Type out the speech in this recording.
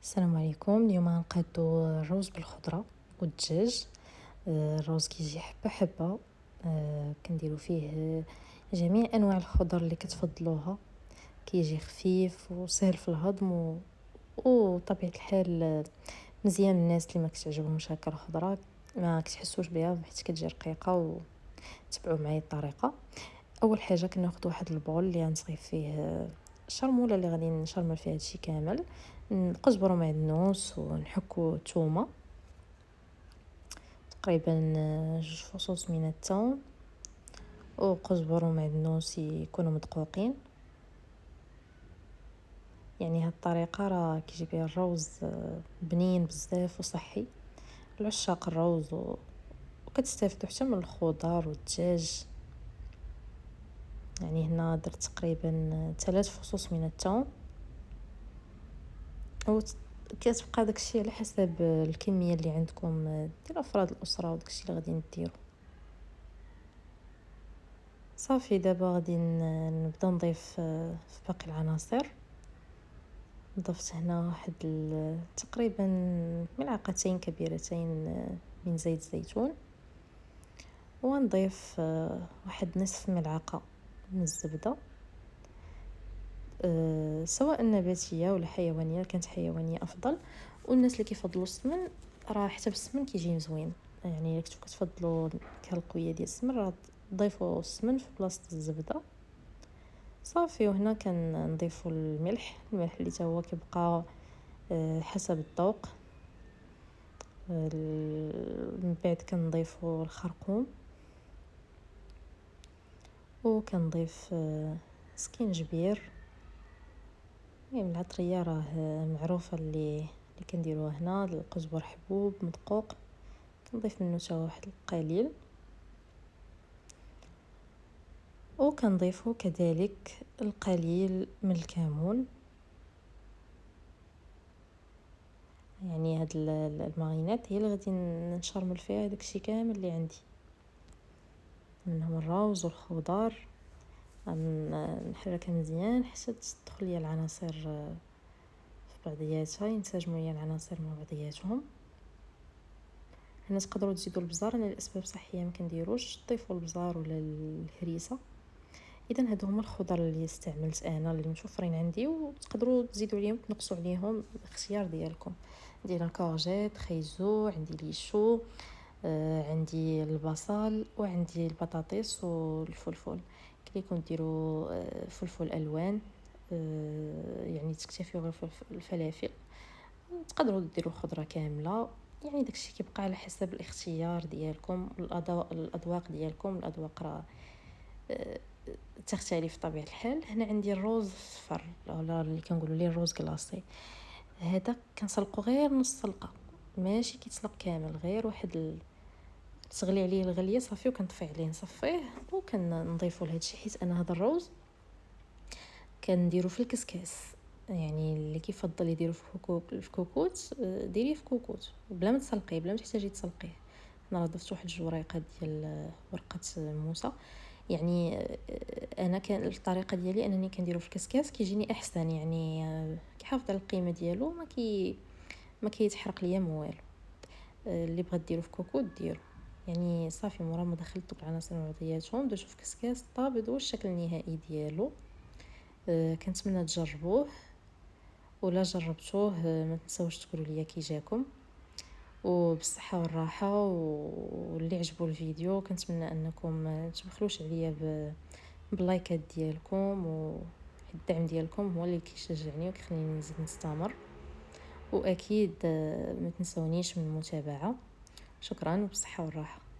السلام عليكم. اليوم غنقادو الرز بالخضره والدجاج. الرز كيجي حبه حبه. كنديرو فيه جميع انواع الخضر اللي كتفضلوها. كيجي خفيف وسهل في الهضم وطبيعه الحال مزيان الناس اللي ما كتعجبهمش هكا الخضره ما كتحسوش بها حيت كتجي رقيقه. وتبعوا معايا الطريقه. اول حاجه كناخذ واحد البول اللي غنصغيب فيه الشرموله اللي غادي نشرمل فيها هادشي كامل. نقزبروا معدنوس ونحكوا الثومه تقريبا 2 فصوص من الثوم وقزبر ومعدنوس يكونوا مدقوقين. يعني هاد الطريقه راه كيجي بها الروز بنين بزاف وصحي العشاق الروز وكتستافدوا حتى من الخضار والدجاج. يعني هنا درت تقريبا 3 فصوص من الثوم كتبقى داكشي على حسب الكميه اللي عندكم ديال افراد الاسره وداكشي اللي غادي نديرو. صافي دابا غادي نبدا نضيف في باقي العناصر. ضفت هنا واحد تقريبا ملعقتين كبيرتين من زيت الزيتون ونضيف واحد نصف ملعقه من الزبده سواء نباتيه ولا حيوانيه. كانت حيوانيه افضل. والناس اللي كيفضلوا السمن راه حتى بالسمن كيجي زوين. يعني الا كنتو كتفضلوا الكحه القويه ديال السمن راه ضيفوا السمن في بلاصه الزبده. صافي وهنا كنضيفوا الملح اللي حتى هو كيبقى حسب الذوق. من بعد كنضيفوا الخرقوم وكنضيف سكينجبير. المهم العطريه راه معروفه اللي كنديروها هنا. القزبر حبوب مدقوق كنضيف منه حتى واحد القليل وكنضيفه كذلك القليل من الكمون. يعني هاد الماغينات هي اللي غادي نشرمل فيها داكشي كامل اللي عندي منهم الروز والخضار. نحركها مزيان حتى تدخل ليا العناصر في بعضياتها ينسجموا ليا العناصر مع بعضياتهم. هنا تقدروا تزيدوا البزار. انا لاسباب صحيه ما كنديروش تضيفوا البزار ولا الهريسه. اذا هادو هما الخضر اللي استعملت انا اللي متوفرين عندي وتقدروا تزيدوا عليهم تنقصوا عليهم الاختيار ديالكم. عندي كورجيت خيزو عندي ليشو عندي البصل وعندي البطاطس والفلفل. كليكم ديروا فلفل الوان يعني تكتفيوا غير الفلافل. تقدروا ديروا خضره كامله. يعني داكشي كيبقى على حسب الاختيار ديالكم الاذواق ديالكم. الاذواق راه تختلف طبيعه الحال. هنا عندي الروز الصفر ولا اللي كنقولوا ليه الروز كلاصي. هذا كنسلقو غير نص سلقه ماشي كيتسلق كامل غير واحد تغلي عليه الغليه صافي وكنطفي عليه نصفيه وكنضيفوا لهذا الشيء حيت انا هذا الروز كنديرو في الكسكاس. يعني اللي كيفضل يديرو في كوكوت ديريه في كوكوت بلا ما تسلقيه بلا ما تحتاجي تسلقيه. انا راه ضفت واحد الجوريقه ديال ورقه موسى. يعني انا كان الطريقه ديالي انني كنديرو في الكسكاس كيجيني احسن. يعني كيحافظ على القيمه ديالو ما كيتحرق ليا ما والو. اللي بغات ديرو في كوكوت ديرو. يعني صافي مورا ما دخلت العناصر مع بعضياتهم درتو في كسكاس طابد هو الشكل النهائي ديالو. كنتمنى تجربوه ولا جربتوه ما تنساوش تقولوا لي كي جاكم وبالصحه والراحه. واللي عجبو الفيديو كنتمنى انكم تبخلوش عليا باللايكات ديالكم والدعم ديالكم هو اللي كيشجعني وكيخليني نزيد نستمر. واكيد ما تنسونيش من المتابعه. شكرا وبالصحه والراحه.